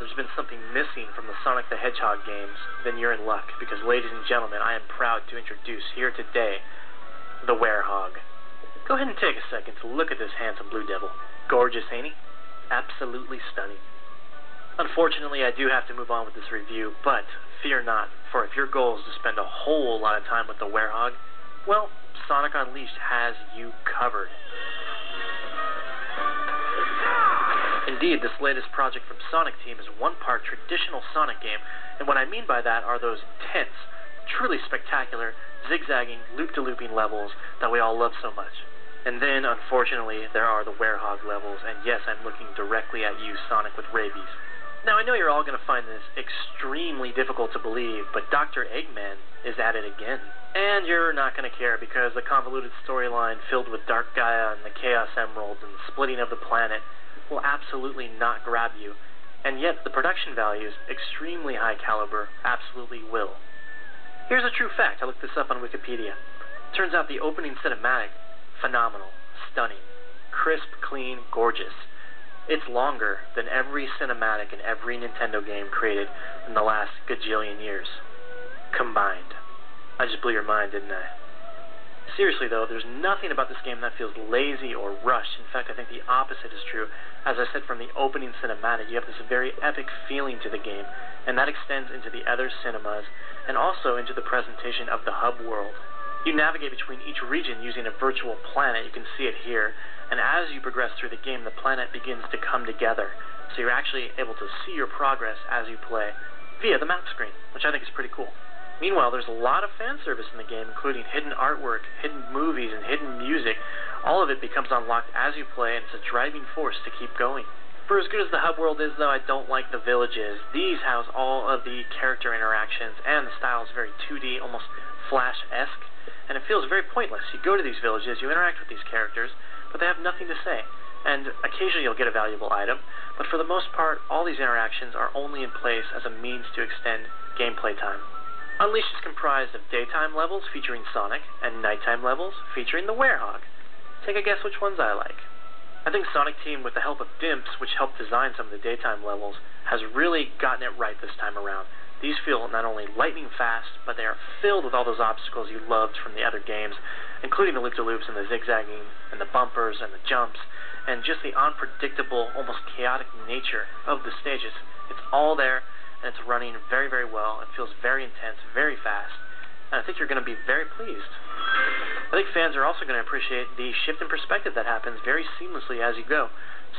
there's been something missing from the Sonic the Hedgehog games, then you're in luck, because ladies and gentlemen, I am proud to introduce here today, the werehog. Go ahead and take a second to look at this handsome blue devil. Gorgeous, ain't he? Absolutely stunning. Unfortunately, I do have to move on with this review, but fear not, for if your goal is to spend a whole lot of time with the werehog, well, Sonic Unleashed has you covered. Indeed, this latest project from Sonic Team is one part traditional Sonic game, and what I mean by that are those intense, truly spectacular, zigzagging, loop-de-looping levels that we all love so much. And then, unfortunately, there are the werehog levels, and yes, I'm looking directly at you, Sonic with rabies. Now, I know you're all going to find this extremely difficult to believe, but Dr. Eggman is at it again. And you're not going to care because the convoluted storyline filled with Dark Gaia and the Chaos Emeralds and the splitting of the planet will absolutely not grab you. And yet, the production values, extremely high caliber, absolutely will. Here's a true fact. I looked this up on Wikipedia. Turns out the opening cinematic, phenomenal, stunning, crisp, clean, gorgeous. It's longer than every cinematic in every Nintendo game created in the last gajillion years. Combined. I just blew your mind, didn't I? Seriously though, there's nothing about this game that feels lazy or rushed. In fact, I think the opposite is true. As I said, from the opening cinematic, you have this very epic feeling to the game, and that extends into the other cinemas, and also into the presentation of the hub world. You navigate between each region using a virtual planet. You can see it here. And as you progress through the game, the planet begins to come together. So you're actually able to see your progress as you play via the map screen, which I think is pretty cool. Meanwhile, there's a lot of fan service in the game, including hidden artwork, hidden movies, and hidden music. All of it becomes unlocked as you play, and it's a driving force to keep going. For as good as the hub world is, though, I don't like the villages. These house all of the character interactions, and the style is very 2D, almost Flash-esque, and it feels very pointless. You go to these villages, you interact with these characters, but they have nothing to say. And occasionally you'll get a valuable item, but for the most part, all these interactions are only in place as a means to extend gameplay time. Unleashed is comprised of daytime levels featuring Sonic, and nighttime levels featuring the werehog. Take a guess which ones I like. I think Sonic Team, with the help of Dimps, which helped design some of the daytime levels, has really gotten it right this time around. These feel not only lightning fast, but they are filled with all those obstacles you loved from the other games, including the loop-de-loops and the zigzagging, and the bumpers and the jumps, and just the unpredictable, almost chaotic nature of the stages. It's all there, and it's running very, very well. It feels very intense, very fast, and I think you're going to be very pleased. I think fans are also going to appreciate the shift in perspective that happens very seamlessly as you go.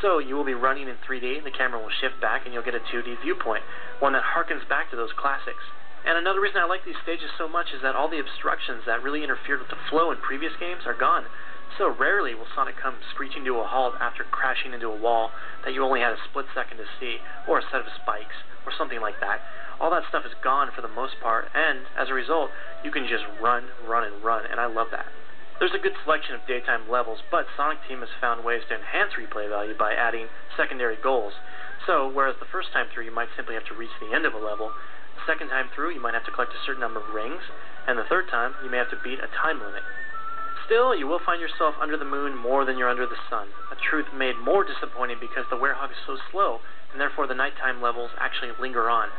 So you will be running in 3D, the camera will shift back, and you'll get a 2D viewpoint, one that harkens back to those classics. And another reason I like these stages so much is that all the obstructions that really interfered with the flow in previous games are gone. So rarely will Sonic come screeching to a halt after crashing into a wall that you only had a split second to see, or a set of spikes, or something like that. All that stuff is gone for the most part, and as a result, you can just run, and I love that. There's a good selection of daytime levels, but Sonic Team has found ways to enhance replay value by adding secondary goals. So, whereas the first time through you might simply have to reach the end of a level, the second time through you might have to collect a certain number of rings, and the third time you may have to beat a time limit. Still, you will find yourself under the moon more than you're under the sun, a truth made more disappointing because the werehog is so slow, and therefore the nighttime levels actually linger on.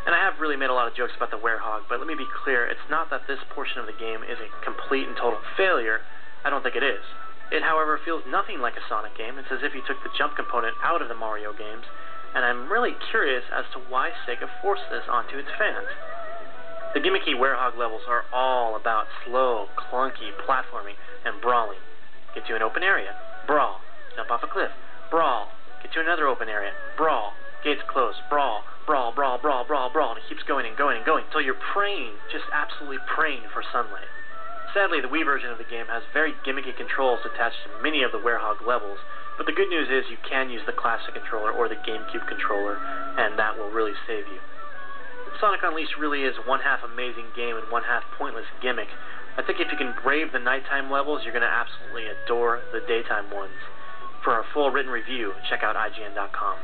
And I have really made a lot of jokes about the werehog, but let me be clear, it's not that this portion of the game is a complete and total failure. I don't think it is. It, however, feels nothing like a Sonic game. It's as if you took the jump component out of the Mario games, and I'm really curious as to why Sega forced this onto its fans. The gimmicky werehog levels are all about slow, clunky platforming and brawling. Get to an open area, brawl. Jump off a cliff, brawl. Get to another open area, brawl. Gates closed, brawl. Brawl, brawl, brawl, brawl, brawl, and it keeps going and going and going until you're praying, just absolutely praying for sunlight. Sadly, the Wii version of the game has very gimmicky controls attached to many of the werehog levels, but the good news is you can use the classic controller or the GameCube controller, and that will really save you. Sonic Unleashed really is one half amazing game and one half pointless gimmick. I think if you can brave the nighttime levels, you're going to absolutely adore the daytime ones. For our full written review, check out iGN.com.